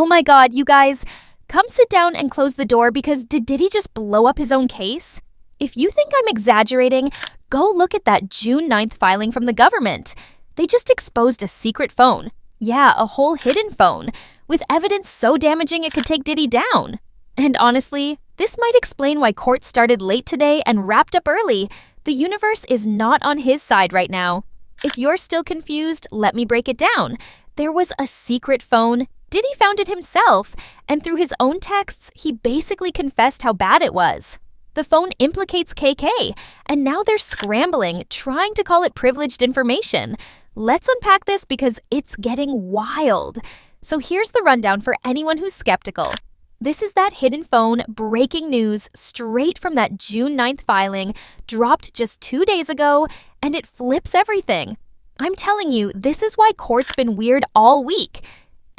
Oh my god, you guys, come sit down and close the door because did Diddy just blow up his own case? If you think I'm exaggerating, go look at that June 9th filing from the government. They just exposed a secret phone. Yeah, a whole hidden phone, with evidence so damaging it could take Diddy down. And honestly, this might explain why court started late today and wrapped up early. The universe is not on his side right now. If you're still confused, let me break it down. There was a secret phone. Diddy found it himself, and through his own texts, he basically confessed how bad it was. The phone implicates KK, and now they're scrambling, trying to call it privileged information. Let's unpack this because it's getting wild. So here's the rundown for anyone who's skeptical. This is that hidden phone breaking news straight from that June 9th filing, dropped just 2 days ago, and it flips everything. I'm telling you, this is why court's been weird all week.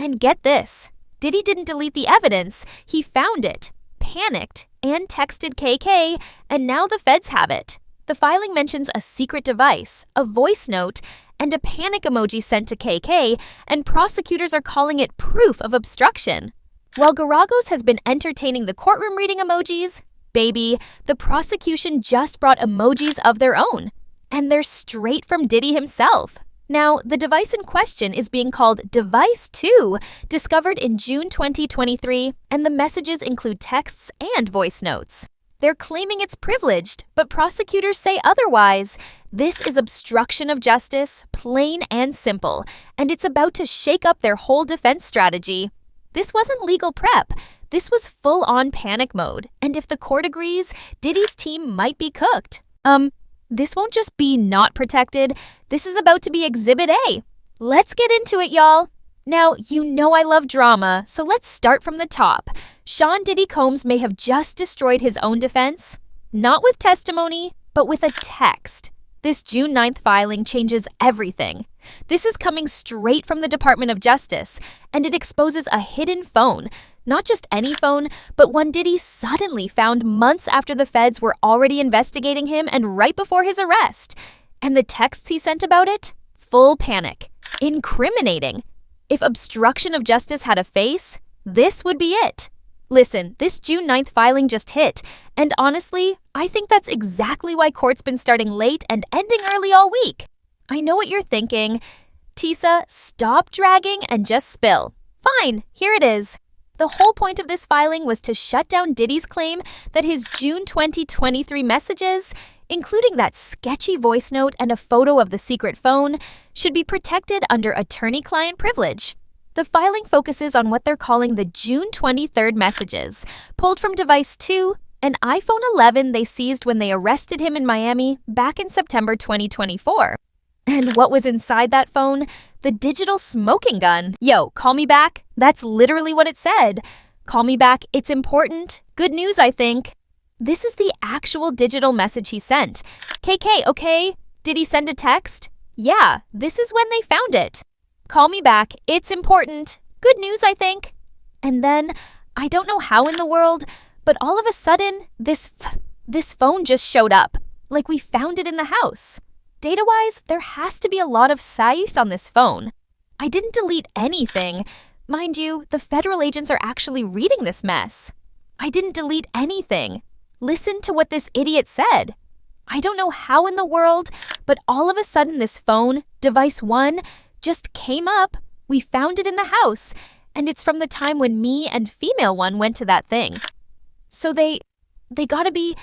And get this, Diddy didn't delete the evidence, he found it, panicked, and texted KK, and now the feds have it. The filing mentions a secret device, a voice note, and a panic emoji sent to KK, and prosecutors are calling it proof of obstruction. While Garagos has been entertaining the courtroom reading emojis, baby, the prosecution just brought emojis of their own. And they're straight from Diddy himself. Now, the device in question is being called Device 2, discovered in June 2023, and the messages include texts and voice notes. They're claiming it's privileged, but prosecutors say otherwise. This is obstruction of justice, plain and simple, and it's about to shake up their whole defense strategy. This wasn't legal prep. This was full-on panic mode, and if the court agrees, Diddy's team might be cooked. This won't just be not protected. This is about to be Exhibit A. Let's get into it, y'all. Now, you know I love drama, so let's start from the top. Sean Diddy Combs may have just destroyed his own defense. Not with testimony, but with a text. This June 9th filing changes everything. This is coming straight from the Department of Justice, and it exposes a hidden phone. Not just any phone, but one Diddy suddenly found months after the feds were already investigating him and right before his arrest. And the texts he sent about it? Full panic. Incriminating. If obstruction of justice had a face, this would be it. Listen, this June 9th filing just hit, and honestly, I think that's exactly why court's been starting late and ending early all week. I know what you're thinking. Tisa, stop dragging and just spill. Fine, here it is. The whole point of this filing was to shut down Diddy's claim that his June 2023 messages, including that sketchy voice note and a photo of the secret phone, should be protected under attorney-client privilege. The filing focuses on what they're calling the June 23rd messages, pulled from Device 2, an iPhone 11 they seized when they arrested him in Miami back in September 2024. And what was inside that phone? The digital smoking gun. Yo, call me back? That's literally what it said. Call me back, it's important. Good news, I think. This is the actual digital message he sent. KK, okay? Did he send a text? Yeah, this is when they found it. Call me back, it's important. Good news, I think. And then, I don't know how in the world, but all of a sudden, this phone just showed up. Like we found it in the house. Data-wise, there has to be a lot of size on this phone. I didn't delete anything. Mind you, the federal agents are actually reading this mess. I didn't delete anything. Listen to what this idiot said. I don't know how in the world, but all of a sudden this phone, Device 1, just came up. We found it in the house, and it's from the time when me and Female 1 went to that thing. So there's gotta be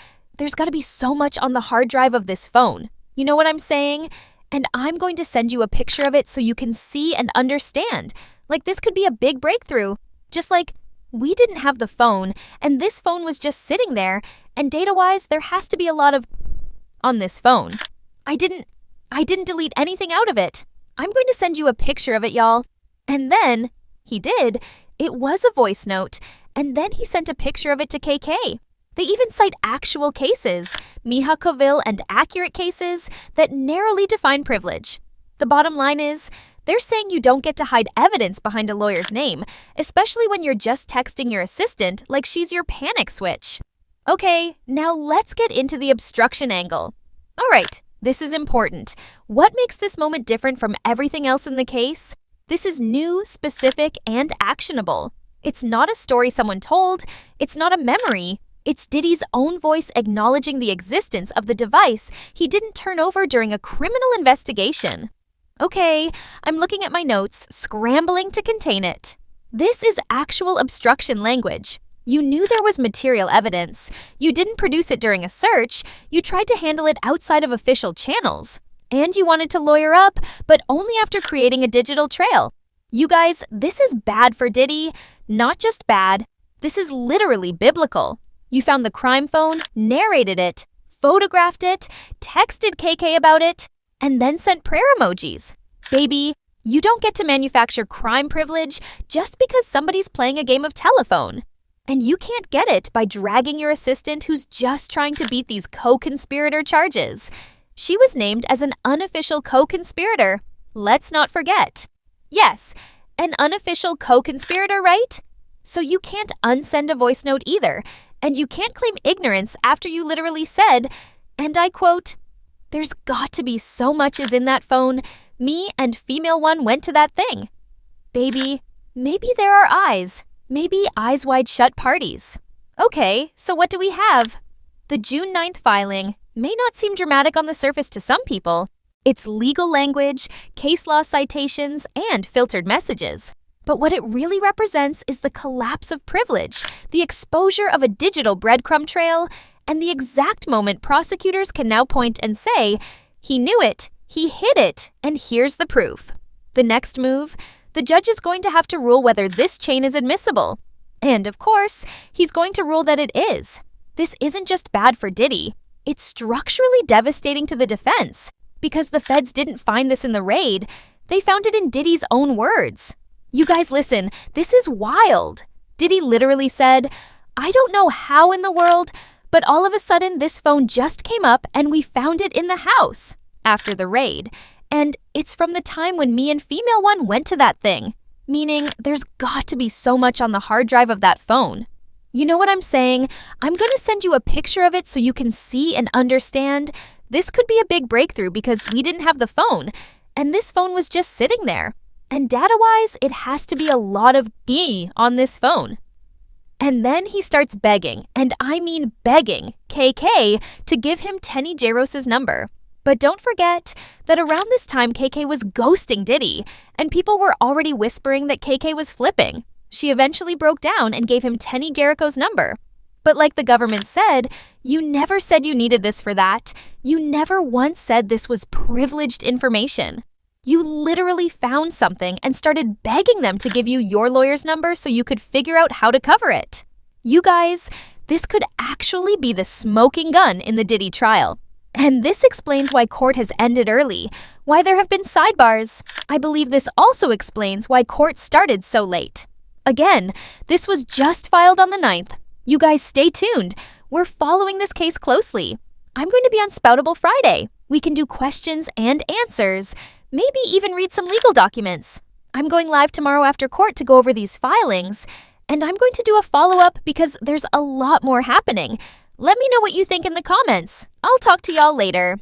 so much on the hard drive of this phone. You know what I'm saying? And I'm going to send you a picture of it so you can see and understand. Like this could be a big breakthrough. Just like we didn't have the phone and this phone was just sitting there, and data-wise there has to be a lot of on this phone. I didn't delete anything out of it. I'm going to send you a picture of it, y'all. And then he did. It was a voice note, and then he sent a picture of it to KK. They even cite actual cases, Mija Coville and accurate cases that narrowly define privilege. The bottom line is, they're saying you don't get to hide evidence behind a lawyer's name, especially when you're just texting your assistant like she's your panic switch. Okay, now let's get into the obstruction angle. All right, this is important. What makes this moment different from everything else in the case? This is new, specific, and actionable. It's not a story someone told. It's not a memory. It's Diddy's own voice acknowledging the existence of the device he didn't turn over during a criminal investigation. Okay, I'm looking at my notes, scrambling to contain it. This is actual obstruction language. You knew there was material evidence. You didn't produce it during a search. You tried to handle it outside of official channels. And you wanted to lawyer up, but only after creating a digital trail. You guys, this is bad for Diddy. Not just bad. This is literally biblical. You found the crime phone, narrated it, photographed it, texted KK about it, and then sent prayer emojis. Baby, you don't get to manufacture crime privilege just because somebody's playing a game of telephone. And you can't get it by dragging your assistant who's just trying to beat these co-conspirator charges. She was named as an unofficial co-conspirator. Let's not forget. Yes, an unofficial co-conspirator, right? So you can't unsend a voice note either, and you can't claim ignorance after you literally said, and I quote, "There's got to be so much is in that phone. Me and female one went to that thing." Baby, maybe there are eyes. Maybe eyes wide shut parties. Okay, so what do we have? The June 9th filing may not seem dramatic on the surface to some people. It's legal language, case law citations, and filtered messages. But what it really represents is the collapse of privilege, the exposure of a digital breadcrumb trail, and the exact moment prosecutors can now point and say, he knew it, he hid it, and here's the proof. The next move, the judge is going to have to rule whether this chain is admissible. And of course, he's going to rule that it is. This isn't just bad for Diddy. It's structurally devastating to the defense. Because the feds didn't find this in the raid, they found it in Diddy's own words. You guys listen, this is wild. Diddy literally said, "I don't know how in the world, but all of a sudden this phone just came up and we found it in the house," after the raid. And it's from the time when me and female one went to that thing. Meaning, there's got to be so much on the hard drive of that phone. You know what I'm saying? I'm going to send you a picture of it so you can see and understand. This could be a big breakthrough because we didn't have the phone, and this phone was just sitting there. And data-wise, it has to be a lot of E on this phone. And then he starts begging, and I mean begging, KK to give him Tenny Jaros's number. But don't forget that around this time, KK was ghosting Diddy, and people were already whispering that KK was flipping. She eventually broke down and gave him Tenny Jericho's number. But like the government said, you never said you needed this for that. You never once said this was privileged information. You literally found something and started begging them to give you your lawyer's number so you could figure out how to cover it. You guys, this could actually be the smoking gun in the Diddy trial. And this explains why court has ended early, why there have been sidebars. I believe this also explains why court started so late. Again, this was just filed on the 9th. You guys stay tuned. We're following this case closely. I'm going to be on Spoutable Friday. We can do questions and answers, maybe even read some legal documents. I'm going live tomorrow after court to go over these filings, and I'm going to do a follow-up because there's a lot more happening. Let me know what you think in the comments. I'll talk to y'all later.